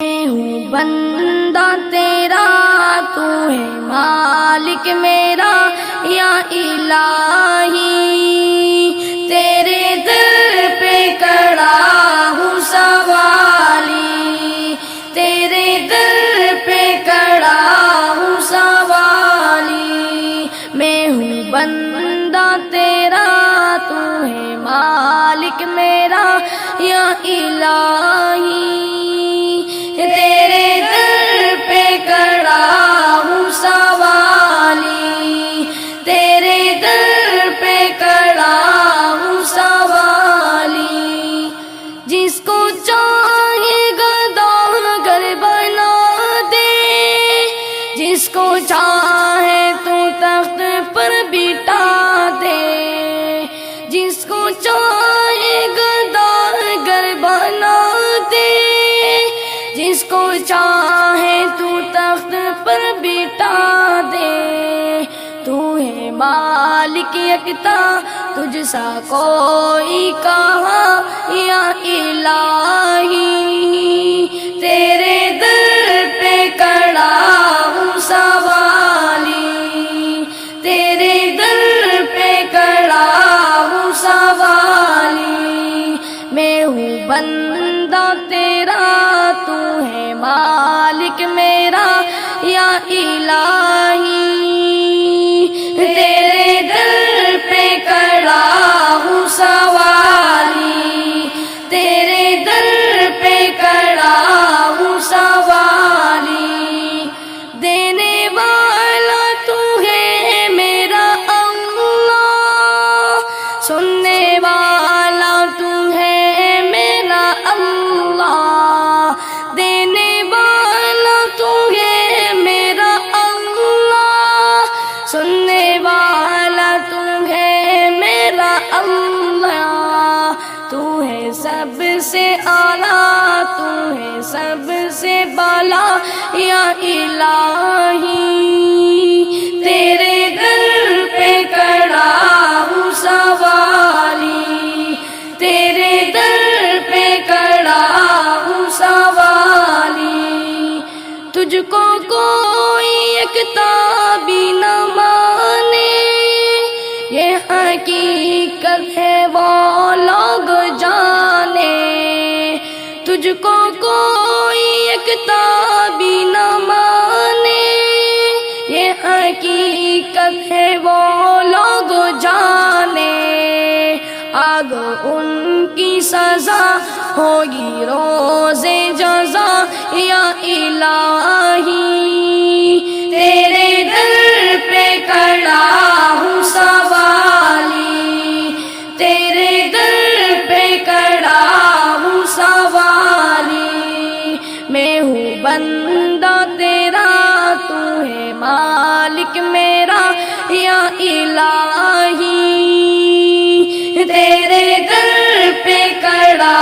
میں ہوں بندہ تیرا، تو ہے مالک میرا یا الہی، تیرے در پہ کھڑا ہوں سوالی، تیرے در پہ کھڑا ہوں سوالی، میں ہوں بندہ تیرا، تو ہے مالک میرا یا الہی، تیرے در پہ کھڑا ہوں سوالی، تیرے در پہ کھڑا ہوں سوالی، جس کو چاہے گداگر بنا دے، جس کو چاہے تو تخت پر بٹھا دے، جس کو چاہے گداگر بنا دے، جس کو چاہے تو تخت پر بٹھا دے، تو ہے مالک یکتا، تجھ سا کوئی کہاں یا الہی، تیرے در پہ کھڑا ہوں سوالی، تیرے در پہ کھڑا ہوں سوالی، میں ہوں بندہ تیرا، تو ہے مالک میرا یا الہی، تیرے در پہ کھڑا ہوں سوالی، تیرے در پہ کھڑا ہوں سوالی، دینے والا تو ہے میرا اللہ، سننے والا تو ہے میرا اللہ، دینے والا تو ہے میرا اللہ، سننے والا تو ہے میرا اللہ، تو ہے سب سے اعلیٰ، تو ہے سب سے بالا یا الہی، تیرے در پہ کھڑا ہوں سوالی، تیرے در پہ کھڑا ہوں سوالی، تجھ کو کوئی یکتا بھی نہ مانے، یہ حقیقت ہے وہ لوگ جانے، تجھ کو کوئی یکتا بھی نہ مانے، یہ حقیقت ہے وہ لوگ جانے، آگ ان کی سزا ہوگی روز جزا یا الہی، تیرے در پہ کھڑا ہوں سوالی، تیرے در پہ کھڑا ہوں سوالی، میں ہوں بندہ تیرا، تو ہے مالک میرا یا الہی، تیرے در پہ کھڑا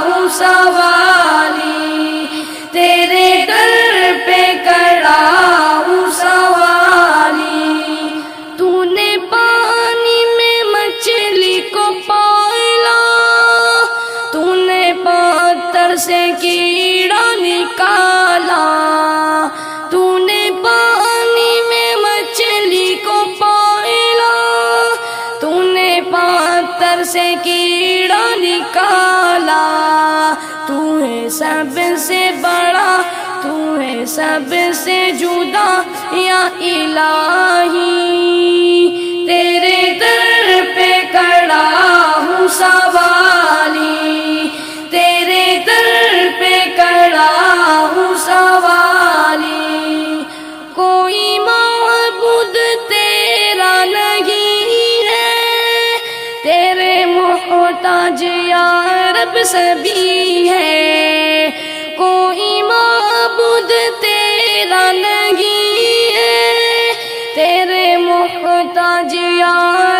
ہوں سوالی، تیرے در پہ کھڑا ہوں سوالی، تو نے پانی میں مچھلی کو پالا، تو نے پتھر سے کیڑا نکالا، تو نے پانی میں مچھلی کو پالا، تو نے پتھر سے کیڑا نکالا، تو ہے سب سے بڑا، تو ہے سب سے جدا یا الہی، تیرے در پہ کھڑا ہوں سوالی، تیرے در پہ کھڑا ہوں سوالی، کوئی معبود تیرا نہیں ہے، تیرے محتاج یا رب سبھی ہے، کوئی معبود تیرا نہیں ہے، تیرے محتاج یا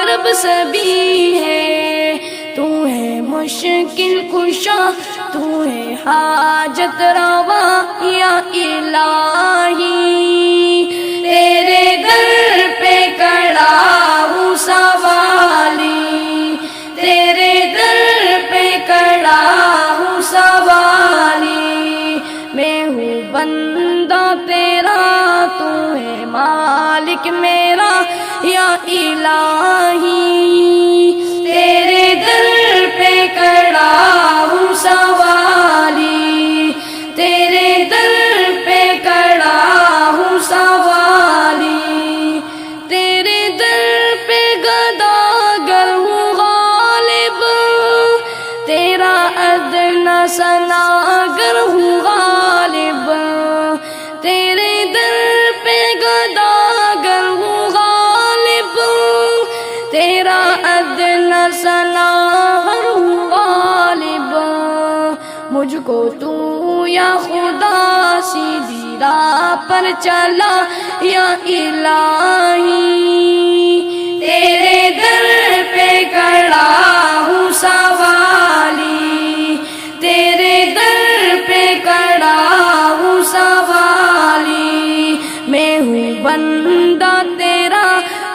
رب سبھی ہے، تو ہے مشکل کشا، تو ہے حاجت روا یا الہی، تیرے در پہ کھڑا ہوں سوالی، تیرے در پہ کھڑا ہوں سوالی، میں بندہ تیرا، تو ہے مالک میرا یا الہی، تیرے در پہ کھڑا ہوں سوالی، تیرے در پہ کھڑا ہوں سوالی، تیرے در پہ گداگر ہوں غالب، تیرا ادنا سناگر ہوں غالب، تیرے در پہ گداگر ہوں غالب، تیرا ادنا سناگر ہوں غالب، مجھ کو تو یا خدا سیدھی راہ پر چلا یا الہی، تیرے در پہ کھڑا ہوں سوالی، تیرے در پہ کھڑا ہوں سوالی، میں ہوں بندہ تیرا،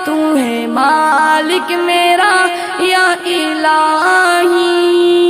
تو ہے مالک میرا یا الہی۔